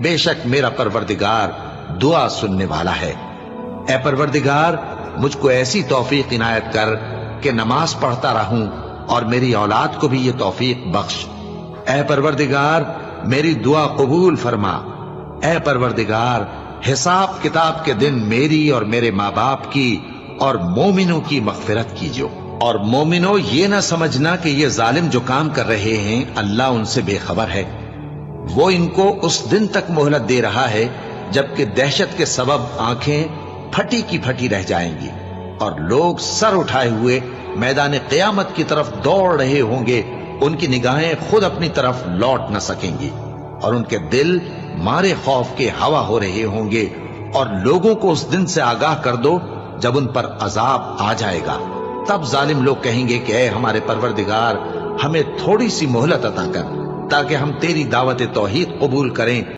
बेशक मेरा परवरदिगार दुआ सुनने वाला है। ए परवरदिगार, मुझको ऐसी तौफीक इनायत कर कि नमाज पढ़ता रहूं और मेरी औलाद को भी ये तौफीक बख्श। ए परवरदिगार, मेरी दुआ कबूल फरमा। ए परवरदिगार, हिसाब किताब के दिन मेरी और मेरे माँ बाप की और मोमिनों की मगफिरत कीजिए। और मोमिनो, ये ना समझना कि ये जालिम जो काम कर रहे हैं अल्लाह उनसे बेखबर है। वो इनको उस दिन तक मोहलत दे रहा है जबकि दहशत के सबब आंखें फटी की फटी रह जाएंगी और लोग सर उठाए हुए मैदान क़यामत की तरफ दौड़ रहे होंगे। उनकी निगाहें खुद अपनी तरफ लौट न सकेंगी और उनके दिल मारे खौफ के हवा हो रहे होंगे। और लोगों को उस दिन से आगाह कर दो जब उन पर अजाब आ जाएगा। तब जालिम लोग कहेंगे कि ऐ हमारे परवरदिगार, हमें थोड़ी सी मोहलत अता कर ताकि हम तेरी दावत तौहीद कबूल करें